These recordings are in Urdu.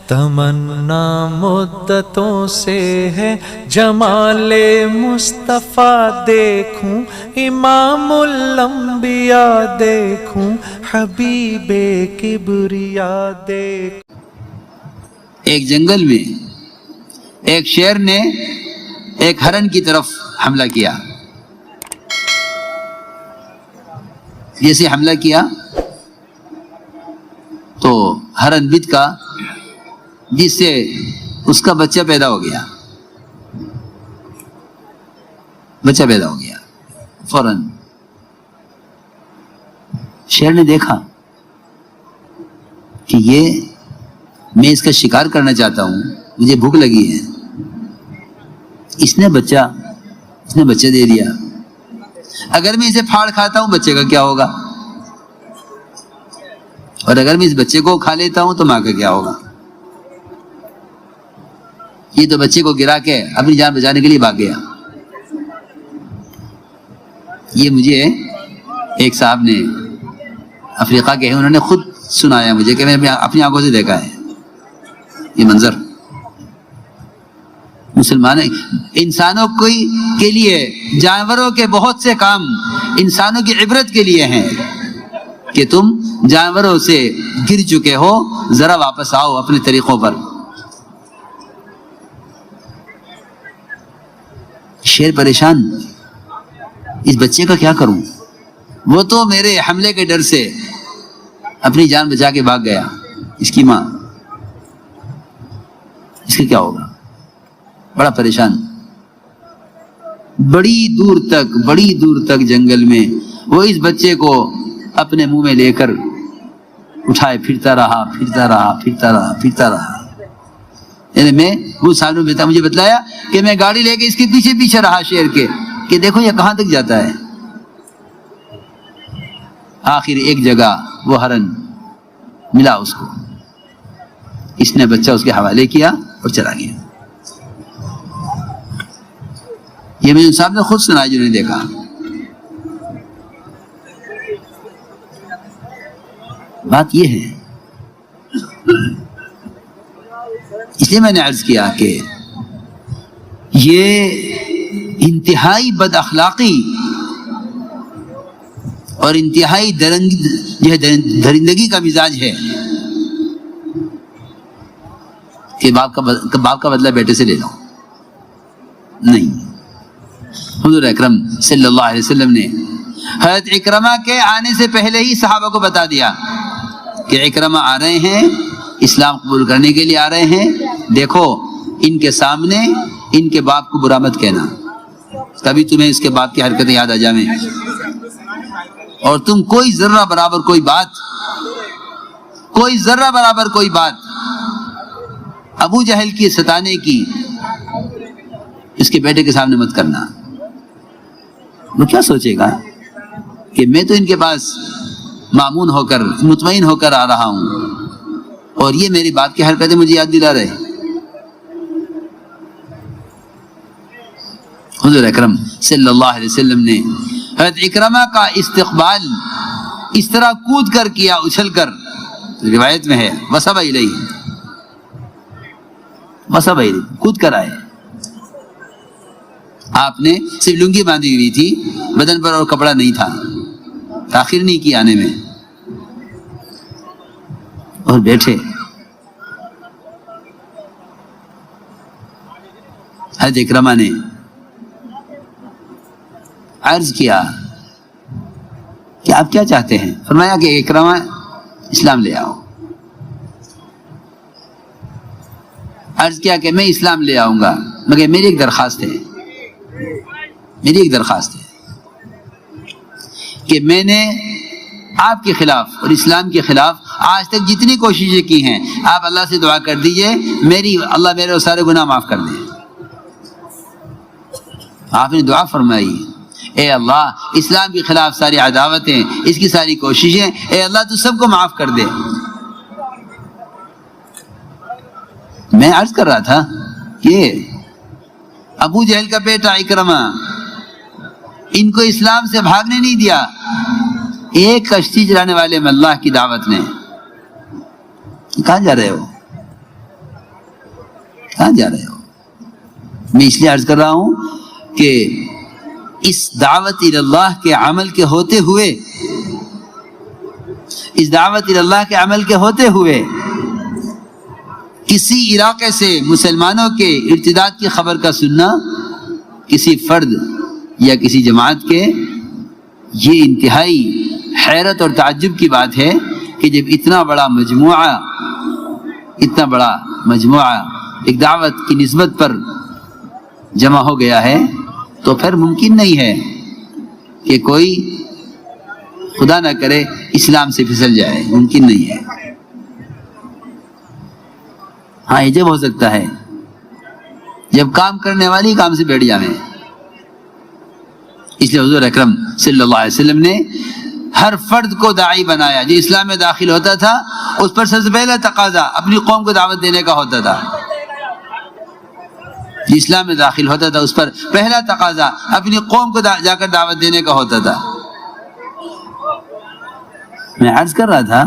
تمنا مدتوں سے ہے جمال مصطفیٰ دیکھوں، امام الانبیاء دیکھوں، حبیب کبریا دیکھوں۔ ایک جنگل میں ایک شیر نے ایک ہرن کی طرف حملہ کیا۔ جیسے حملہ کیا تو ہرن بت کا، جس سے اس کا بچہ پیدا ہو گیا۔ بچہ پیدا ہو گیا فوراً شیر نے دیکھا کہ یہ میں اس کا شکار کرنا چاہتا ہوں، مجھے بھوک لگی ہے، اس نے بچہ دے دیا، اگر میں اسے پھاڑ کھاتا ہوں بچے کا کیا ہوگا، اور اگر میں اس بچے کو کھا لیتا ہوں تو ماں کا کیا ہوگا۔ یہ تو بچے کو گرا کے اپنی جان بچانے کے لیے بھاگ گیا۔ یہ مجھے ایک صاحب نے افریقہ کے ہیں، انہوں نے خود سنایا مجھے کہ میں نے اپنی آنکھوں سے دیکھا ہے یہ منظر۔ مسلمان انسانوں کے لیے جانوروں کے بہت سے کام انسانوں کی عبرت کے لیے ہیں کہ تم جانوروں سے گر چکے ہو، ذرا واپس آؤ اپنے طریقوں پر۔ شیر پریشان، اس بچے کا کیا کروں، وہ تو میرے حملے کے ڈر سے اپنی جان بچا کے بھاگ گیا، اس کی ماں، اس کا کیا ہوگا۔ بڑا پریشان، بڑی دور تک جنگل میں وہ اس بچے کو اپنے منہ میں لے کر اٹھائے پھرتا رہا۔ یعنی میں وہ سامنے مجھے بتلایا کہ میں گاڑی لے کے اس کے پیچھے رہا شیر کے، کہ دیکھو یہ کہاں تک جاتا ہے۔ آخر ایک جگہ وہ ہرن ملا اس کو، اس نے بچہ اس کے حوالے کیا اور چلا گیا۔ یہ میرے صاحب نے خود سنا، جنہوں نے دیکھا۔ بات یہ ہے، اس لیے میں نے عرض کیا کہ یہ انتہائی بد اخلاقی اور انتہائی درندگی کا مزاج ہے کہ باپ کا بدلہ بیٹے سے لے لو۔ نہیں، حضور اکرم صلی اللہ علیہ وسلم نے حضرت اکرمہ کے آنے سے پہلے ہی صحابہ کو بتا دیا کہ اکرمہ آ رہے ہیں، اسلام قبول کرنے کے لیے آ رہے ہیں، دیکھو ان کے سامنے ان کے باپ کو برا مت کہنا، تبھی تمہیں اس کے باپ کی حرکتیں یاد آ جائیں، اور تم کوئی ذرہ برابر کوئی بات ابو جہل کی ستانے کی اس کے بیٹے کے سامنے مت کرنا۔ وہ کیا سوچے گا کہ میں تو ان کے پاس مامون ہو کر، مطمئن ہو کر آ رہا ہوں، اور یہ میری باپ کی حرکتیں مجھے یاد دلا رہے۔ حضور اکرم صلی اللہ علیہ وسلم نے حضرت اکرمہ کا استقبال اس طرح کود کر کیا، اچھل کر، روایت میں ہے وثب الیہ، کود کر آئے۔ آپ نے صرف لنگی باندھی ہوئی تھی، بدن پر اور کپڑا نہیں تھا، تاخیر نہیں کی آنے میں، اور بیٹھے۔ حضرت اکرمہ نے عرض کیا کہ آپ کیا چاہتے ہیں؟ فرمایا کہ اکرمہ اسلام لے آؤ۔ عرض کیا کہ میں اسلام لے آؤں گا، مگر میری ایک درخواست ہے کہ میں نے آپ کے خلاف اور اسلام کے خلاف آج تک جتنی کوششیں کی ہیں، آپ اللہ سے دعا کر دیجئے اللہ میرے سارے گناہ معاف کر دے۔ آپ نے دعا فرمائی، اے اللہ اسلام کے خلاف ساری عداوتیں، اس کی ساری کوششیں، اے اللہ تو سب کو معاف کر دے۔ میں عرض کر رہا تھا کہ ابو جہل کا بیٹا اکرمہ، ان کو اسلام سے بھاگنے نہیں دیا، ایک کشتی چلانے والے میں اللہ کی دعوت نے۔ کہاں جا رہے ہو؟ کہاں جا رہے ہو؟ میں اس لیے عرض کر رہا ہوں کہ اس دعوت اللہ کے عمل کے ہوتے ہوئے کسی علاقے سے مسلمانوں کے ارتداد کی خبر کا سننا کسی فرد یا کسی جماعت کے یہ انتہائی حیرت اور تعجب کی بات ہے کہ جب اتنا بڑا مجموعہ ایک دعوت کی نسبت پر جمع ہو گیا ہے تو پھر ممکن نہیں ہے کہ کوئی خدا نہ کرے اسلام سے پھسل جائے، ممکن نہیں ہے۔ ہاں یہ جب ہو سکتا ہے جب کام کرنے والی کام سے بیٹھ جائیں۔ اس لیے حضور اکرم صلی اللہ علیہ وسلم نے ہر فرد کو داعی بنایا۔ جو اسلام میں داخل ہوتا تھا اس پر سب سے پہلا تقاضا اپنی قوم کو دعوت دینے کا ہوتا تھا۔ جو اسلام میں داخل ہوتا تھا اس پر پہلا تقاضا اپنی قوم کو جا کر دعوت دینے کا ہوتا تھا۔ میں عرض کر رہا تھا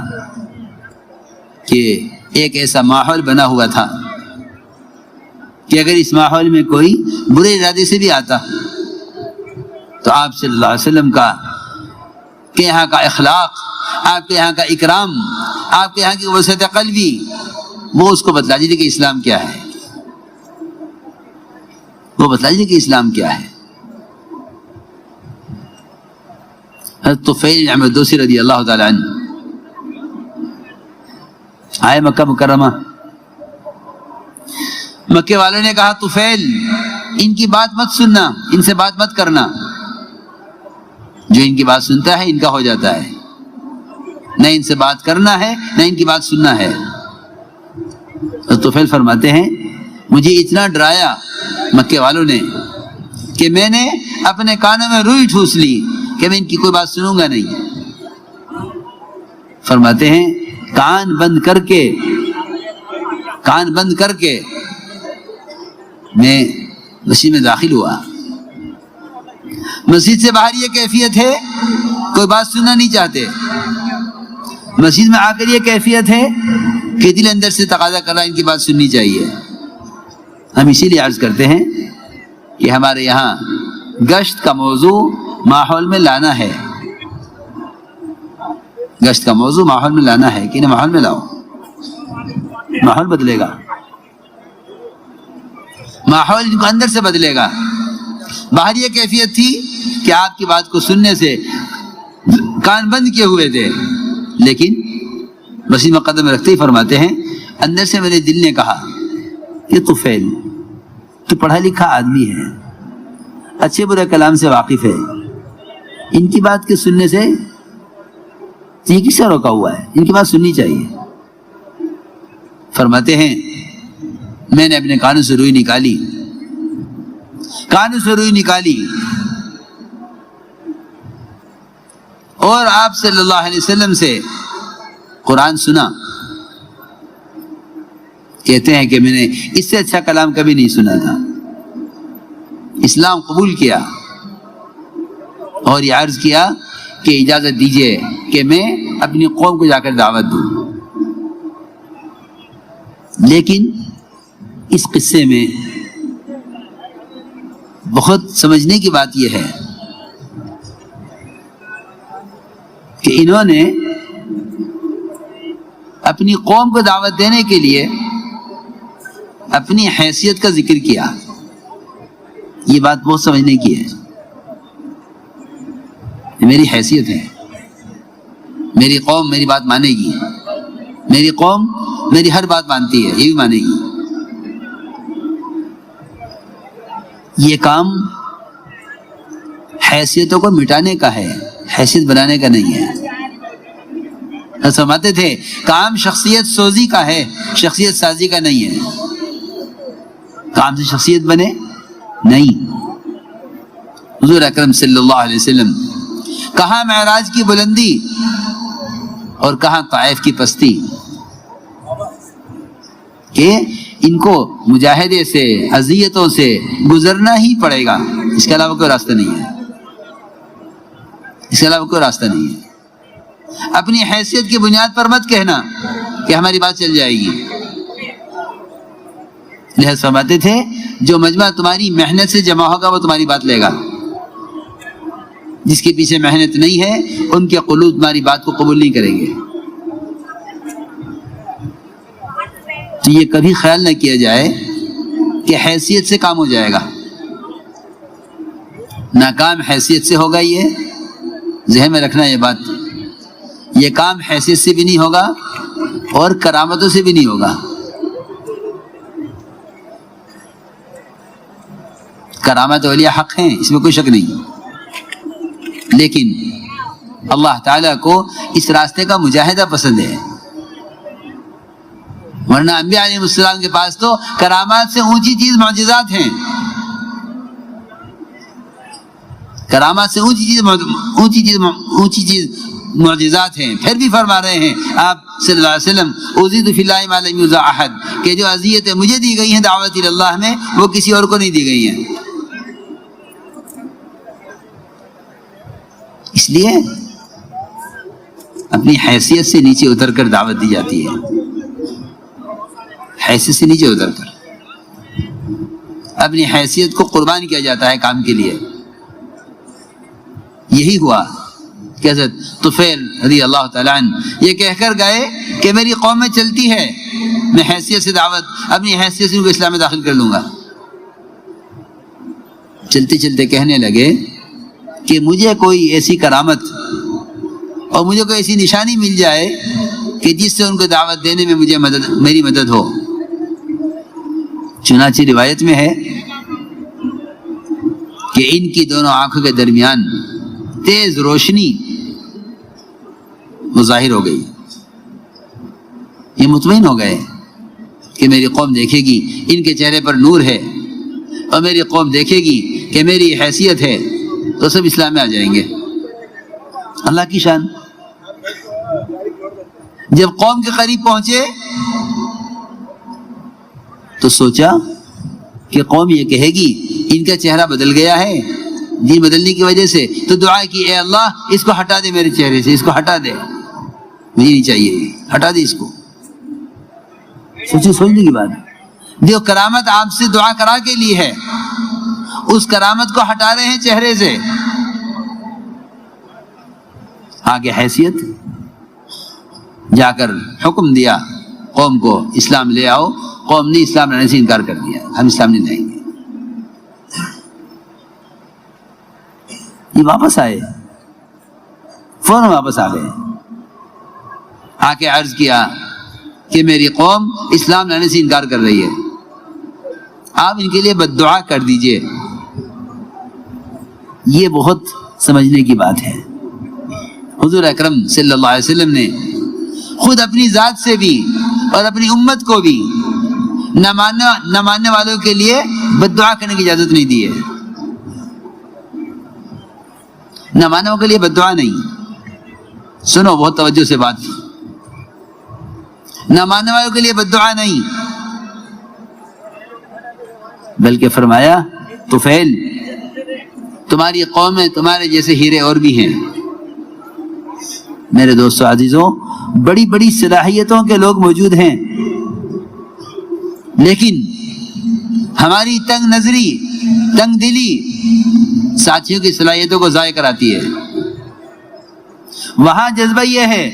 کہ ایک ایسا ماحول بنا ہوا تھا کہ اگر اس ماحول میں کوئی برے ارادے سے بھی آتا تو آپ صلی اللہ علیہ وسلم کا کہ یہاں کا اخلاق، آپ کے یہاں کا اکرام، آپ کے یہاں کی وسعت قلبی، وہ اس کو بتلا دیجیے کہ اسلام کیا ہے، وہ بتلا دیجیے کہ اسلام کیا ہے۔ حضرت طفیل بن عمرو الدوسی رضی اللہ تعالی عنہ آئے مکہ مکرمہ۔ مکے والوں نے کہا طفیل ان کی بات مت سننا، ان سے بات مت کرنا، جو ان کی بات سنتا ہے ان کا ہو جاتا ہے، نہ ان سے بات کرنا ہے نہ ان کی بات سننا ہے۔ طفیل فرماتے ہیں مجھے اتنا ڈرایا مکے والوں نے کہ میں نے اپنے کانوں میں روئی ٹھوس لی کہ میں ان کی کوئی بات سنوں گا نہیں۔ فرماتے ہیں کان بند کر کے میں مسجد میں داخل ہوا۔ مسجد سے باہر یہ کیفیت ہے کوئی بات سننا نہیں چاہتے، مسجد میں آ کر یہ کیفیت ہے کہ دل اندر سے تقاضا کر رہا ہے ان کی بات سننی چاہیے۔ ہم اسی لیے عرض کرتے ہیں کہ ہمارے یہاں گشت کا موضوع ماحول میں لانا ہے، گشت کا موضوع ماحول میں لانا ہے کہ نہ ماحول میں لاؤ، ماحول بدلے گا، ماحول ان کو اندر سے بدلے گا۔ باہر یہ کیفیت تھی کہ آپ کی بات کو سننے سے کان بند کیے ہوئے تھے، لیکن مسجد میں قدم رکھتے ہی فرماتے ہیں اندر سے میرے دل نے کہا یہ طفیل تو پڑھا لکھا آدمی ہے، اچھے برے کلام سے واقف ہے، ان کی بات کے سننے سے یہ کس سے روکا ہوا ہے، ان کی بات سننی چاہیے۔ فرماتے ہیں میں نے اپنے کانوں سے روئی نکالی اور آپ صلی اللہ علیہ وسلم سے قرآن سنا۔ کہتے ہیں کہ میں نے اس سے اچھا کلام کبھی نہیں سنا تھا۔ اسلام قبول کیا اور یہ عرض کیا کہ اجازت دیجیے کہ میں اپنی قوم کو جا کر دعوت دوں۔ لیکن اس قصے میں بہت سمجھنے کی بات یہ ہے کہ انہوں نے اپنی قوم کو دعوت دینے کے لیے اپنی حیثیت کا ذکر کیا۔ یہ بات بہت سمجھنے کی ہے، میری حیثیت ہے، میری قوم میری بات مانے گی، میری قوم میری ہر بات مانتی ہے، یہ بھی مانے گی۔ یہ کام حیثیتوں کو مٹانے کا ہے، حیثیت بنانے کا نہیں ہے۔ فرماتے تھے کام شخصیت سوزی کا ہے، شخصیت سازی کا نہیں ہے۔ کام سے شخصیت بنے نہیں۔ حضور اکرم صلی اللہ علیہ وسلم کہاں معراج کی بلندی اور کہاں طائف کی پستی، کہ ان کو مجاہدے سے اذیتوں سے گزرنا ہی پڑے گا، اس کے علاوہ کوئی راستہ نہیں ہے، اس کے علاوہ کوئی راستہ نہیں ہے۔ اپنی حیثیت کی بنیاد پر مت کہنا کہ ہماری بات چل جائے گی، لحاظ فرماتے تھے جو مجمع تمہاری محنت سے جمع ہوگا وہ تمہاری بات لے گا، جس کے پیچھے محنت نہیں ہے ان کے قلوب تمہاری بات کو قبول نہیں کریں گے۔ تو یہ کبھی خیال نہ کیا جائے کہ حیثیت سے کام ہو جائے گا، ناکام حیثیت سے ہوگا۔ یہ ذہن میں رکھنا یہ بات، یہ کام حیثیت سے بھی نہیں ہوگا اور کرامتوں سے بھی نہیں ہوگا۔ کرامت اولیاء حق ہیں، اس میں کوئی شک نہیں، لیکن اللہ تعالیٰ کو اس راستے کا مجاہدہ پسند ہے، ورنہ انبیاء علیہ السلام کے پاس تو کرامات سے اونچی چیز معجزات ہیں، کرامات سے اونچی چیز معجزات ہیں۔ پھر بھی فرما رہے ہیں آپ صلی اللہ علیہ وسلم اوذیت فی اللہ ما لم یوزع احد، کہ جو اذیتیں مجھے دی گئی ہیں دعوت اللہ میں وہ کسی اور کو نہیں دی گئی ہیں۔ اس لیے اپنی حیثیت سے نیچے اتر کر دعوت دی جاتی ہے، حیثیت سے نیچے اتر کر اپنی حیثیت کو قربان کیا جاتا ہے کام کے لیے۔ یہی ہوا کہ حضرت طفیل رضی اللہ تعالیٰ عنہ یہ کہہ کر گئے کہ میری قوم میں چلتی ہے، میں حیثیت سے دعوت اپنی حیثیت سے ان کو اسلام میں داخل کر لوں گا۔ چلتے چلتے کہنے لگے کہ مجھے کوئی ایسی کرامت اور مجھے کوئی ایسی نشانی مل جائے کہ جس سے ان کو دعوت دینے میں مجھے میری مدد ہو۔ چنانچہ روایت میں ہے کہ ان کی دونوں آنکھوں کے درمیان تیز روشنی ظاہر ہو گئی، یہ مطمئن ہو گئے کہ میری قوم دیکھے گی ان کے چہرے پر نور ہے، اور میری قوم دیکھے گی کہ میری حیثیت ہے، تو سب اسلام میں آ جائیں گے۔ اللہ کی شان۔ جب قوم کے قریب پہنچے تو سوچا کہ قوم یہ کہے گی ان کا چہرہ بدل گیا ہے دین بدلنے کی وجہ سے، تو دعا کی اے اللہ اس کو ہٹا دے میرے چہرے سے، اس کو ہٹا دے، مجھے نہیں چاہیے، ہٹا دے اس کو۔ سوچنے کی بات، جو کرامت آپ سے دعا کرا کے لی ہے اس کرامت کو ہٹا رہے ہیں چہرے سے۔ آگے حیثیت، جا کر حکم دیا قوم کو اسلام لے آؤ، قوم نے اسلام لانے سے انکار کر دیا، ہم اسلام نہیں لائیں گے۔ یہ واپس آئے، فوراً واپس آ گئے، آ کے عرض کیا کہ میری قوم اسلام لانے سے انکار کر رہی ہے، آپ ان کے لیے بد دعا کر دیجئے۔ یہ بہت سمجھنے کی بات ہے۔ حضور اکرم صلی اللہ علیہ وسلم نے خود اپنی ذات سے بھی اور اپنی امت کو بھی نہ ماننے والوں کے لیے بد دعا کرنے کی اجازت نہیں دی ہے، نہ ماننے والوں کے لیے بد دعا نہیں۔ سنو بہت توجہ سے بات، نہ ماننے والوں کے لیے بد دعا نہیں، بلکہ فرمایا طفیل تمہاری قوم میں تمہارے جیسے ہیرے اور بھی ہیں۔ میرے دوستو عزیزوں، بڑی بڑی صلاحیتوں کے لوگ موجود ہیں، لیکن ہماری تنگ نظری، تنگ دلی ساتھیوں کی صلاحیتوں کو ضائع کراتی ہے۔ وہاں جذبہ یہ ہے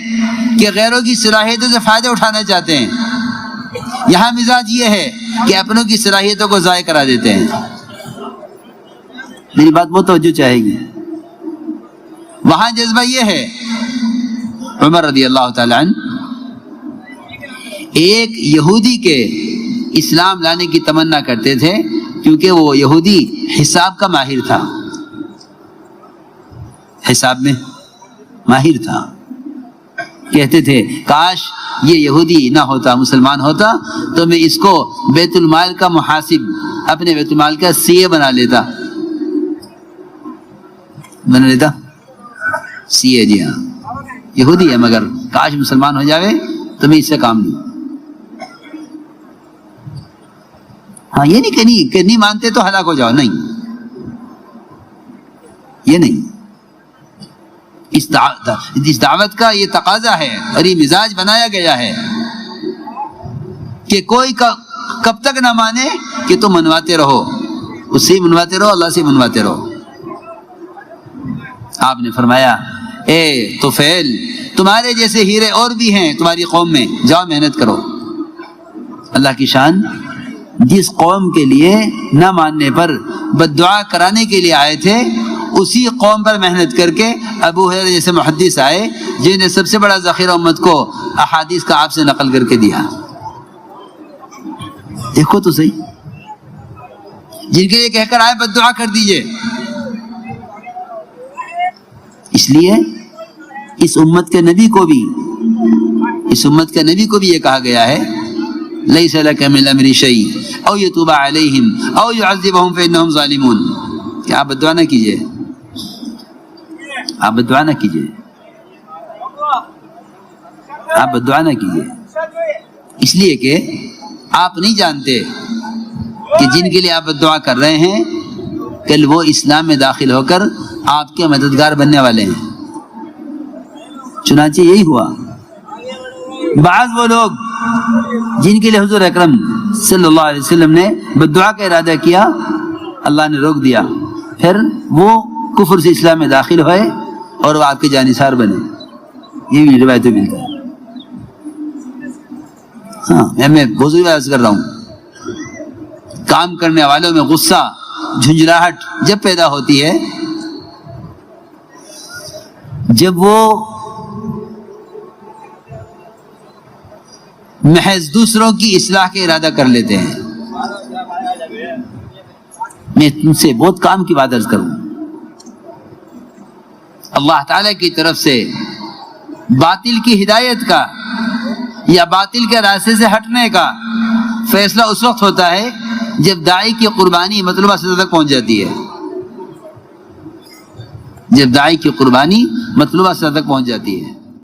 کہ غیروں کی صلاحیتوں سے فائدہ اٹھانا چاہتے ہیں، یہاں مزاج یہ ہے کہ اپنوں کی صلاحیتوں کو ضائع کرا دیتے ہیں۔ میری بات بہت توجہ چاہے گی۔ وہاں جذبہ یہ ہے، عمر رضی اللہ تعالی عنہ ایک یہودی کے اسلام لانے کی تمنا کرتے تھے، کیونکہ وہ یہودی حساب کا ماہر تھا، حساب میں ماہر تھا۔ کہتے تھے کاش یہ یہودی نہ ہوتا، مسلمان ہوتا تو میں اس کو بیت المال کا محاسب، اپنے بیت المال کا سی اے بنا لیتا۔ سی اے، جی ہاں یہودی ہے مگر کاش مسلمان ہو جاوے تو میں اس سے کام لوں۔ ہاں یہ نہیں کہ نہیں مانتے تو ہلاک ہو جاؤ، نہیں، یہ نہیں۔ اس دعوت کا یہ تقاضا ہے اور یہ مزاج بنایا گیا ہے کہ کب تک نہ مانے کہ تم منواتے رہو، اس سے ہی منواتے رہو، اللہ سے منواتے رہو۔ آپ نے فرمایا اے طفیل تمہارے جیسے ہیرے اور بھی ہیں تمہاری قوم میں، جاؤ محنت کرو۔ اللہ کی شان، جس قوم کے لیے نہ ماننے پر بد دعا کرانے کے لیے آئے تھے، اسی قوم پر محنت کر کے ابو ہریرہ جیسے محدث آئے جنہوں نے سب سے بڑا ذخیرہ امت کو احادیث کا آپ سے نقل کر کے دیا۔ دیکھو تو صحیح، جن کے لیے کہہ کر آئے بد دعا کر دیجئے۔ اس لیے اس امت کے نبی کو بھی یہ کہا گیا ہے لیس لک من الامر شیء او یتوب علیہم او یعذبہم فانہم ظالمون، کہ آپ بد دعا نہ کیجئے، آپ بد دعا نہ کیجئے، آپ بد دعا نہ کیجئے، اس لیے کہ آپ نہیں جانتے کہ جن کے لیے آپ بد دعا کر رہے ہیں کل وہ اسلام میں داخل ہو کر آپ کے مددگار بننے والے ہیں۔ چنانچہ یہی ہوا، بعض وہ لوگ جن کے لیے حضور اکرم صلی اللہ علیہ وسلم نے بد دعا کا ارادہ کیا، اللہ نے روک دیا، پھر وہ کفر سے اسلام میں داخل ہوئے اور وہ آپ کے جانثار بنے۔ یہ بھی روایتیں ملتا ہے۔ ہاں، میں بزرگ بات کر رہا ہوں، کام کرنے والوں میں غصہ، جھنجھلاہٹ جب پیدا ہوتی ہے، جب وہ محض دوسروں کی اصلاح کے ارادہ کر لیتے ہیں۔ میں تم سے بہت کام کی بات عرض کروں، اللہ تعالی کی طرف سے باطل کی ہدایت کا یا باطل کے راستے سے ہٹنے کا فیصلہ اس وقت ہوتا ہے جب داعی کی قربانی مطلوبہ سطح تک پہنچ جاتی ہے، جب داعی کی قربانی مطلوبہ سطح تک پہنچ جاتی ہے۔